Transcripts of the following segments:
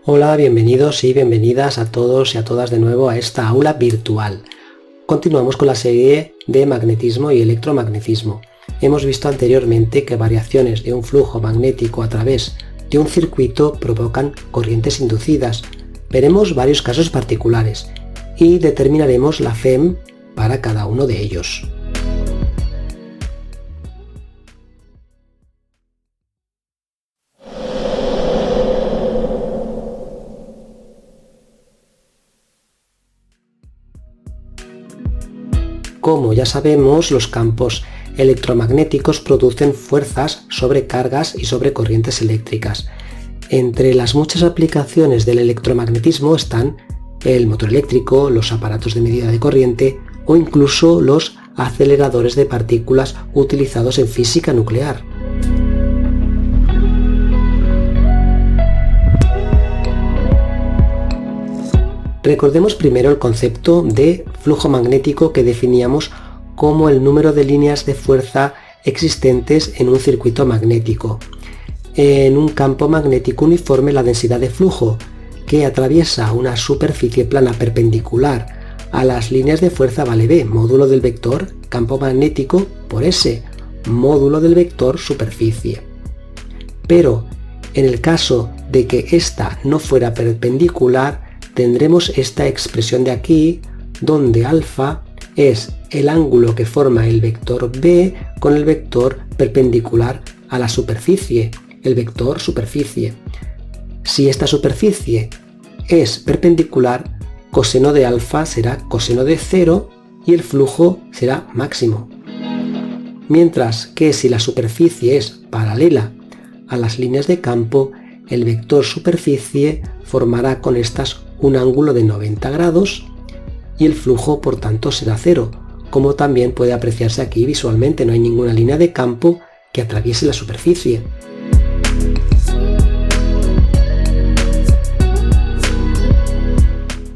Hola, bienvenidos y bienvenidas a todos y a todas de nuevo a esta aula virtual. Continuamos con la serie de magnetismo y electromagnetismo. Hemos visto anteriormente que variaciones de un flujo magnético a través de un circuito provocan corrientes inducidas. Veremos varios casos particulares y determinaremos la FEM para cada uno de ellos. Como ya sabemos, los campos electromagnéticos producen fuerzas sobre cargas y sobre corrientes eléctricas. Entre las muchas aplicaciones del electromagnetismo están el motor eléctrico, los aparatos de medida de corriente o incluso los aceleradores de partículas utilizados en física nuclear. Recordemos primero el concepto de flujo magnético que definíamos como el número de líneas de fuerza existentes en un circuito magnético. En un campo magnético uniforme, la densidad de flujo que atraviesa una superficie plana perpendicular a las líneas de fuerza vale B, módulo del vector campo magnético por S, módulo del vector superficie. Pero en el caso de que ésta no fuera perpendicular, tendremos esta expresión de aquí, donde alfa es el ángulo que forma el vector B con el vector perpendicular a la superficie, el vector superficie. Si esta superficie es perpendicular, coseno de alfa será coseno de 0 y el flujo será máximo. Mientras que si la superficie es paralela a las líneas de campo, el vector superficie formará con estas un ángulo de 90 grados y el flujo por tanto será 0, como también puede apreciarse aquí visualmente. No hay ninguna línea de campo que atraviese la superficie.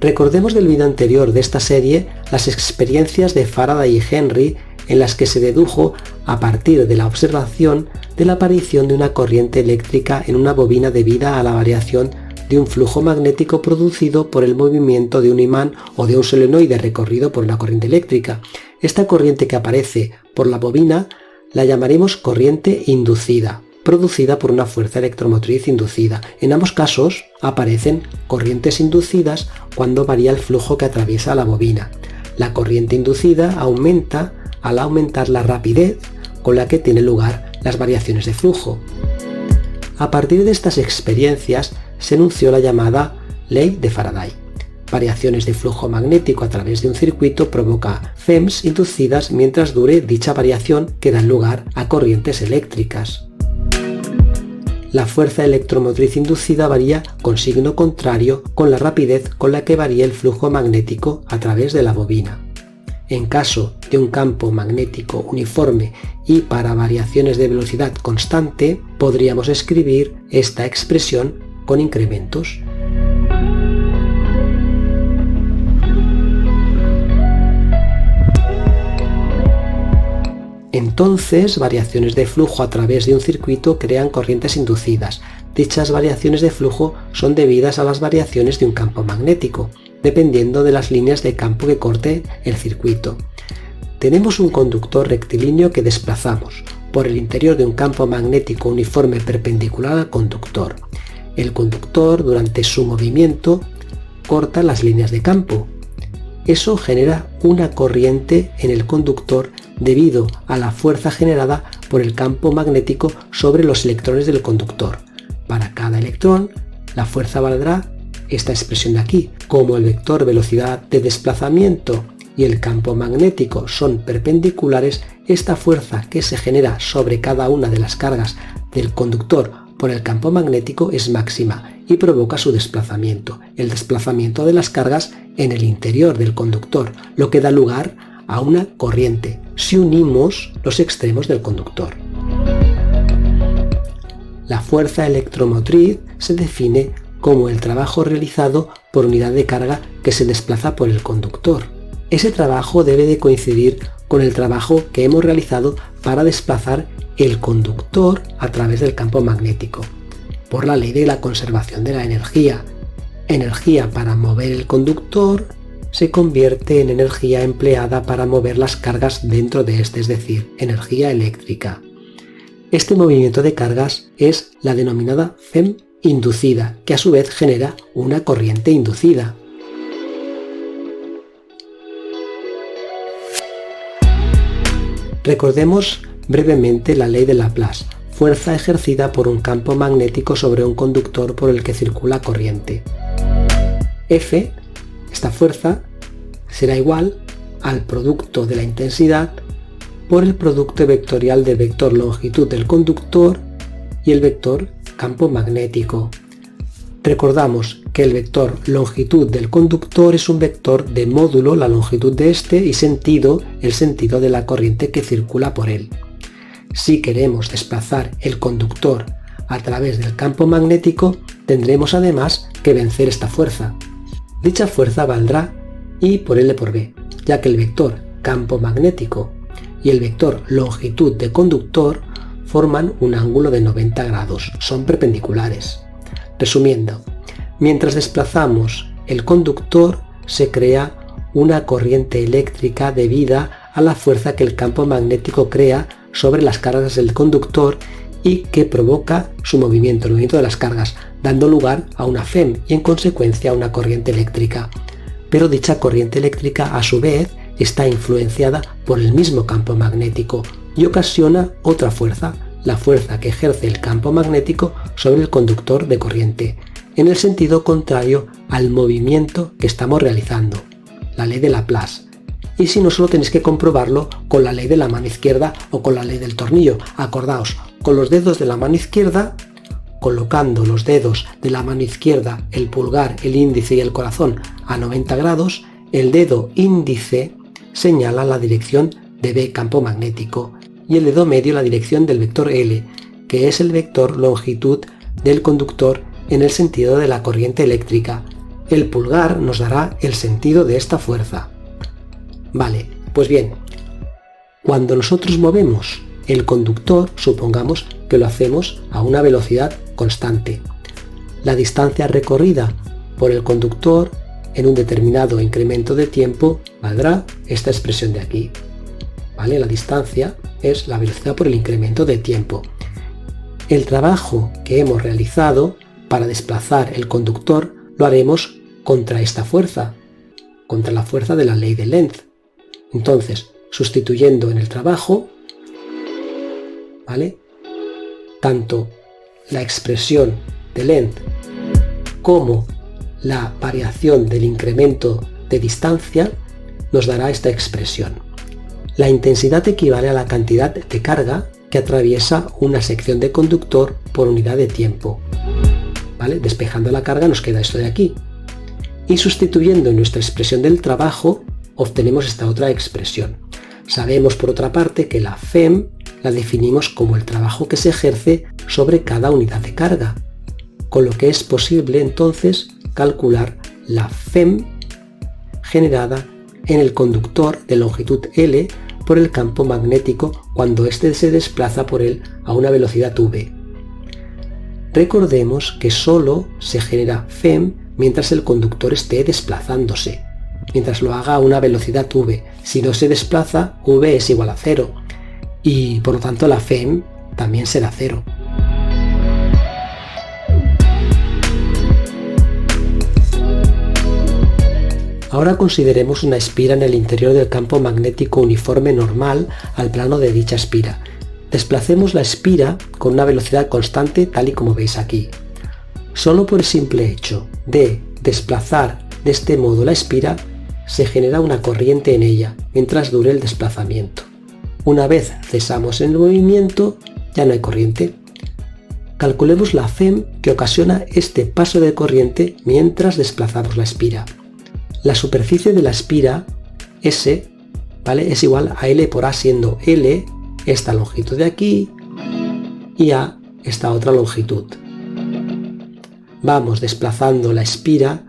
Recordemos del vídeo anterior de esta serie las experiencias de Faraday y Henry en las que se dedujo a partir de la observación de la aparición de una corriente eléctrica en una bobina debida a la variación de un flujo magnético producido por el movimiento de un imán o de un solenoide recorrido por una corriente eléctrica. Esta corriente que aparece por la bobina la llamaremos corriente inducida, producida por una fuerza electromotriz inducida. En ambos casos aparecen corrientes inducidas cuando varía el flujo que atraviesa la bobina. La corriente inducida aumenta al aumentar la rapidez con la que tienen lugar las variaciones de flujo. A partir de estas experiencias se enunció la llamada ley de Faraday. Variaciones de flujo magnético a través de un circuito provoca FEMs inducidas mientras dure dicha variación que dan lugar a corrientes eléctricas. La fuerza electromotriz inducida varía con signo contrario con la rapidez con la que varía el flujo magnético a través de la bobina. En caso de un campo magnético uniforme y para variaciones de velocidad constante, podríamos escribir esta expresión con incrementos. Entonces, variaciones de flujo a través de un circuito crean corrientes inducidas. Dichas variaciones de flujo son debidas a las variaciones de un campo magnético, dependiendo de las líneas de campo que corte el circuito. Tenemos un conductor rectilíneo que desplazamos por el interior de un campo magnético uniforme perpendicular al conductor. El conductor, durante su movimiento, corta las líneas de campo. Eso genera una corriente en el conductor debido a la fuerza generada por el campo magnético sobre los electrones del conductor. Para cada electrón, la fuerza valdrá esta expresión de aquí. Como el vector velocidad de desplazamiento y el campo magnético son perpendiculares, esta fuerza que se genera sobre cada una de las cargas del conductor por el campo magnético es máxima y provoca su desplazamiento, el desplazamiento de las cargas en el interior del conductor, lo que da lugar a una corriente si unimos los extremos del conductor. La fuerza electromotriz se define como el trabajo realizado por unidad de carga que se desplaza por el conductor. Ese trabajo debe de coincidir con el trabajo que hemos realizado para desplazar el conductor a través del campo magnético. Por la ley de la conservación de la energía, energía para mover el conductor se convierte en energía empleada para mover las cargas dentro de este, es decir, energía eléctrica. Este movimiento de cargas es la denominada FEM inducida, que a su vez genera una corriente inducida. Recordemos brevemente la ley de Laplace, fuerza ejercida por un campo magnético sobre un conductor por el que circula corriente. F, esta fuerza, será igual al producto de la intensidad por el producto vectorial del vector longitud del conductor y el vector campo magnético. Recordamos que el vector longitud del conductor es un vector de módulo, la longitud de este, y sentido, el sentido de la corriente que circula por él. Si queremos desplazar el conductor a través del campo magnético, tendremos además que vencer esta fuerza. Dicha fuerza valdrá I por L por B, ya que el vector campo magnético y el vector longitud de conductor forman un ángulo de 90 grados, son perpendiculares. Resumiendo, mientras desplazamos el conductor se crea una corriente eléctrica debida a la fuerza que el campo magnético crea sobre las cargas del conductor y que provoca su movimiento, el movimiento de las cargas, dando lugar a una FEM y en consecuencia a una corriente eléctrica. Pero dicha corriente eléctrica a su vez está influenciada por el mismo campo magnético y ocasiona otra fuerza, la fuerza que ejerce el campo magnético sobre el conductor de corriente, en el sentido contrario al movimiento que estamos realizando, la ley de Laplace. Y si no, solo tenéis que comprobarlo con la ley de la mano izquierda o con la ley del tornillo. Acordaos, con los dedos de la mano izquierda, colocando los dedos de la mano izquierda, el pulgar, el índice y el corazón a 90 grados, el dedo índice señala la dirección de B, campo magnético, y el dedo medio la dirección del vector L, que es el vector longitud del conductor en el sentido de la corriente eléctrica. El pulgar nos dará el sentido de esta fuerza. Vale, pues bien, cuando nosotros movemos el conductor, supongamos que lo hacemos a una velocidad constante. La distancia recorrida por el conductor en un determinado incremento de tiempo valdrá esta expresión de aquí. ¿Vale? La distancia es la velocidad por el incremento de tiempo. El trabajo que hemos realizado para desplazar el conductor lo haremos contra esta fuerza, contra la fuerza de la ley de Lenz. Entonces, sustituyendo en el trabajo, ¿vale?, tanto la expresión de Lenz como la variación del incremento de distancia nos dará esta expresión. La intensidad equivale a la cantidad de carga que atraviesa una sección de conductor por unidad de tiempo. ¿Vale? Despejando la carga nos queda esto de aquí. Y sustituyendo en nuestra expresión del trabajo, obtenemos esta otra expresión. Sabemos por otra parte que la FEM la definimos como el trabajo que se ejerce sobre cada unidad de carga, con lo que es posible entonces calcular la FEM generada en el conductor de longitud L por el campo magnético cuando éste se desplaza por él a una velocidad v. Recordemos que solo se genera FEM mientras el conductor esté desplazándose, mientras lo haga a una velocidad v. Si no se desplaza, v es igual a 0 y por lo tanto la FEM también será 0. Ahora consideremos una espira en el interior del campo magnético uniforme normal al plano de dicha espira. Desplacemos la espira con una velocidad constante tal y como veis aquí. Solo por el simple hecho de desplazar de este modo la espira se genera una corriente en ella mientras dure el desplazamiento. Una vez cesamos el movimiento ya no hay corriente. Calculemos la FEM que ocasiona este paso de corriente mientras desplazamos la espira. La superficie de la espira S, ¿vale?, es igual a L por A, siendo L esta longitud de aquí y A esta otra longitud. Vamos desplazando la espira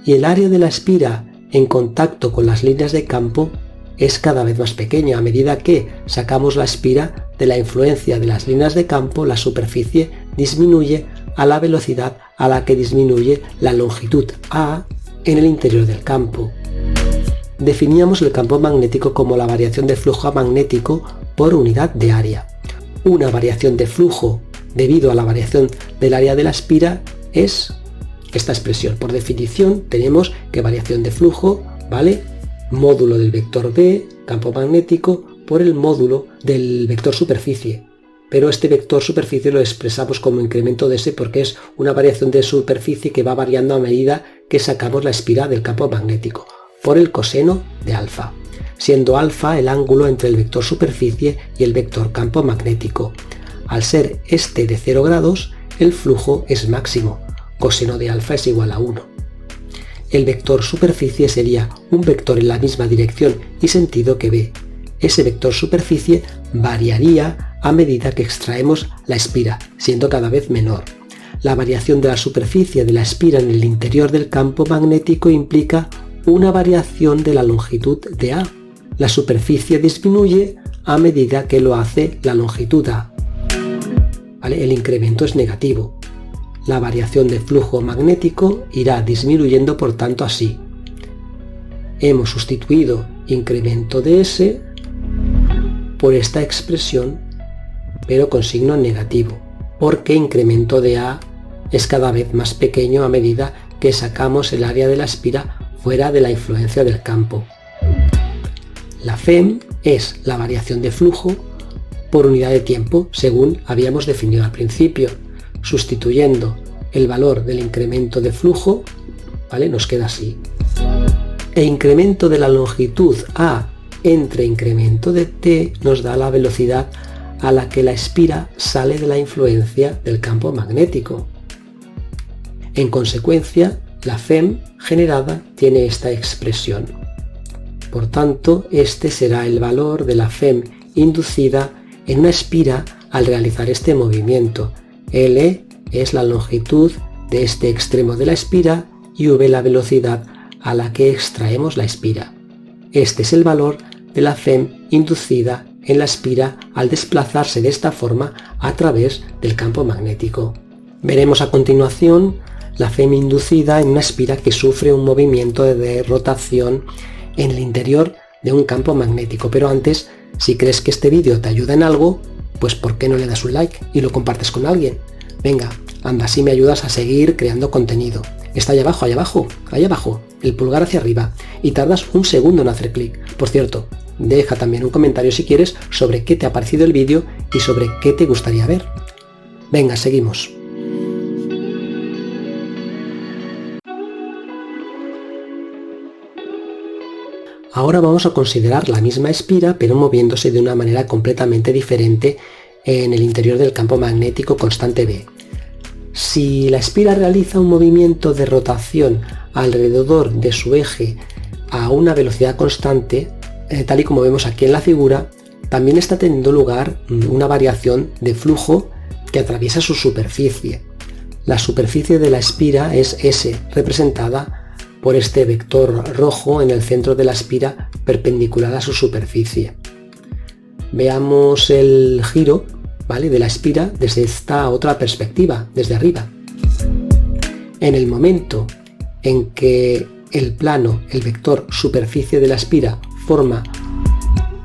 y el área de la espira en contacto con las líneas de campo es cada vez más pequeña. A medida que sacamos la espira de la influencia de las líneas de campo, la superficie disminuye a la velocidad a la que disminuye la longitud A en el interior del campo. Definíamos el campo magnético como la variación de flujo magnético por unidad de área. Una variación de flujo debido a la variación del área de la espira es esta expresión. Por definición tenemos que variación de flujo vale módulo del vector B, campo magnético, por el módulo del vector superficie. Pero este vector superficie lo expresamos como incremento de S porque es una variación de superficie que va variando a medida que sacamos la espira del campo magnético, por el coseno de alfa, siendo alfa el ángulo entre el vector superficie y el vector campo magnético. Al ser este de 0 grados, el flujo es máximo, coseno de alfa es igual a 1. El vector superficie sería un vector en la misma dirección y sentido que B. Ese vector superficie variaría a medida que extraemos la espira, siendo cada vez menor. La variación de la superficie de la espira en el interior del campo magnético implica una variación de la longitud de A. La superficie disminuye a medida que lo hace la longitud A. ¿Vale? El incremento es negativo. La variación de flujo magnético irá disminuyendo, por tanto así. Hemos sustituido incremento de S por esta expresión, pero con signo negativo, porque incremento de A es cada vez más pequeño a medida que sacamos el área de la espira fuera de la influencia del campo. La FEM es la variación de flujo por unidad de tiempo, según habíamos definido al principio. Sustituyendo el valor del incremento de flujo, ¿vale? Nos queda así. E incremento de la longitud A entre incremento de T nos da la velocidad a la que la espira sale de la influencia del campo magnético. En consecuencia, la FEM generada tiene esta expresión. Por tanto, este será el valor de la FEM inducida en una espira al realizar este movimiento. L es la longitud de este extremo de la espira y V la velocidad a la que extraemos la espira. Este es el valor de la FEM inducida en la espira al desplazarse de esta forma a través del campo magnético. Veremos a continuación la FEM inducida en una espira que sufre un movimiento de rotación en el interior de un campo magnético. Pero antes, si crees que este vídeo te ayuda en algo, pues ¿por qué no le das un like y lo compartes con alguien? Venga, anda, así me ayudas a seguir creando contenido. Está ahí abajo, el pulgar hacia arriba, y tardas un segundo en hacer clic. Por cierto, deja también un comentario si quieres sobre qué te ha parecido el vídeo y sobre qué te gustaría ver. Venga, seguimos. Ahora vamos a considerar la misma espira, pero moviéndose de una manera completamente diferente en el interior del campo magnético constante B. Si la espira realiza un movimiento de rotación alrededor de su eje a una velocidad constante, tal y como vemos aquí en la figura, también está teniendo lugar una variación de flujo que atraviesa su superficie. La superficie de la espira es S, representada por este vector rojo en el centro de la espira perpendicular a su superficie. Veamos el giro, ¿vale?, de la espira desde esta otra perspectiva, desde arriba. En el momento en que el plano, el vector superficie de la espira, forma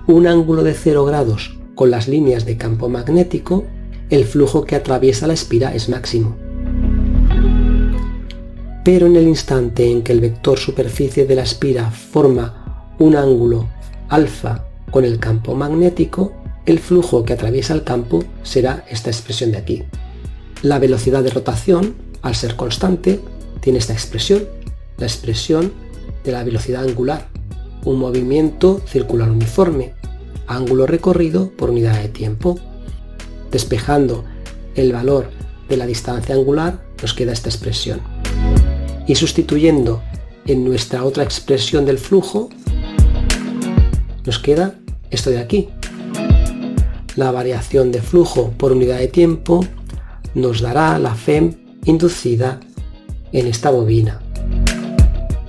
un ángulo de 0 grados con las líneas de campo magnético, el flujo que atraviesa la espira es máximo. Pero en el instante en que el vector superficie de la espira forma un ángulo alfa con el campo magnético, el flujo que atraviesa el campo será esta expresión de aquí. La velocidad de rotación, al ser constante, tiene esta expresión, la expresión de la velocidad angular, un movimiento circular uniforme, ángulo recorrido por unidad de tiempo. Despejando el valor de la distancia angular, nos queda esta expresión. Y sustituyendo en nuestra otra expresión del flujo, nos queda esto de aquí. La variación de flujo por unidad de tiempo nos dará la FEM inducida en esta bobina.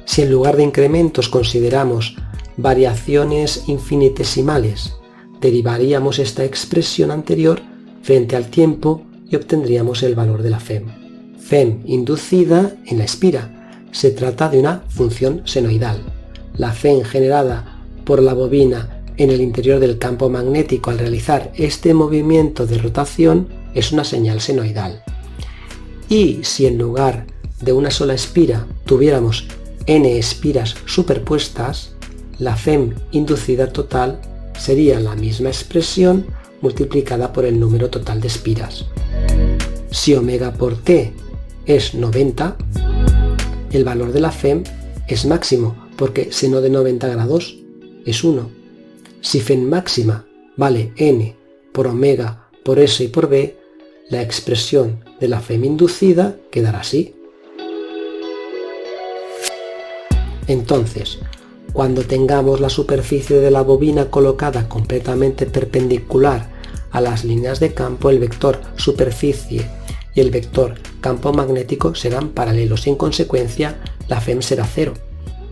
Si en lugar de incrementos consideramos variaciones infinitesimales, derivaríamos esta expresión anterior frente al tiempo y obtendríamos el valor de la FEM. Fem inducida en la espira. Se trata de una función senoidal. La Fem generada por la bobina en el interior del campo magnético al realizar este movimiento de rotación es una señal senoidal. Y si en lugar de una sola espira tuviéramos n espiras superpuestas, la Fem inducida total sería la misma expresión multiplicada por el número total de espiras. Si omega por t es 90, el valor de la Fem es máximo, porque seno de 90 grados es 1. Si Fem máxima vale n por omega por s y por b, la expresión de la Fem inducida quedará así. Entonces, cuando tengamos la superficie de la bobina colocada completamente perpendicular a las líneas de campo, el vector superficie y el vector campo magnético serán paralelos y en consecuencia la Fem será 0.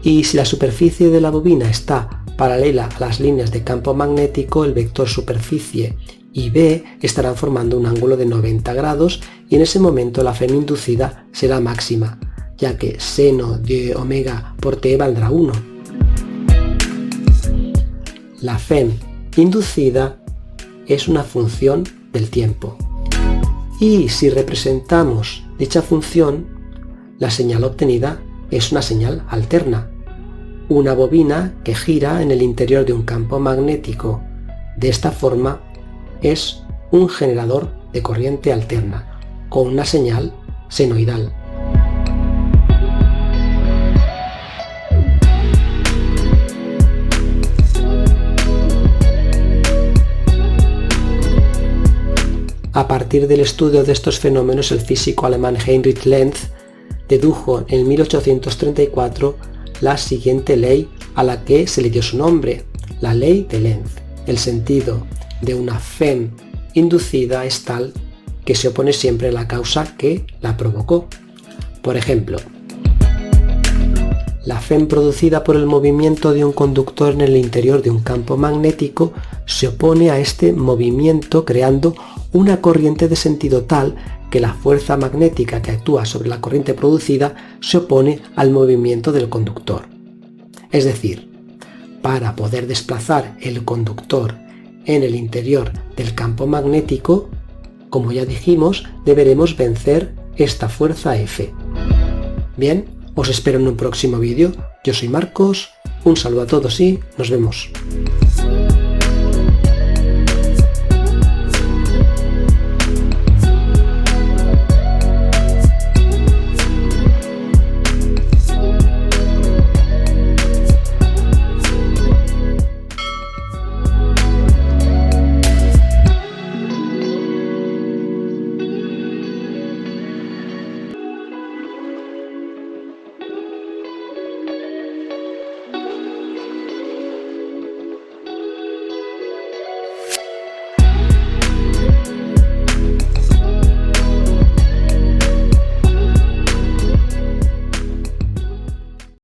Y si la superficie de la bobina está paralela a las líneas de campo magnético, el vector superficie y B estarán formando un ángulo de 90 grados y en ese momento la Fem inducida será máxima, ya que seno de omega por t valdrá 1. La Fem inducida es una función del tiempo. Y si representamos dicha función, la señal obtenida es una señal alterna, una bobina que gira en el interior de un campo magnético. De esta forma es un generador de corriente alterna, con una señal senoidal. A partir del estudio de estos fenómenos, el físico alemán Heinrich Lenz dedujo en 1834 la siguiente ley a la que se le dio su nombre, la ley de Lenz. El sentido de una Fem inducida es tal que se opone siempre a la causa que la provocó. Por ejemplo, la Fem producida por el movimiento de un conductor en el interior de un campo magnético se opone a este movimiento creando una corriente de sentido tal que la fuerza magnética que actúa sobre la corriente producida se opone al movimiento del conductor. Es decir, para poder desplazar el conductor en el interior del campo magnético, como ya dijimos, deberemos vencer esta fuerza F. Bien, os espero en un próximo vídeo. Yo soy Marcos, un saludo a todos y nos vemos.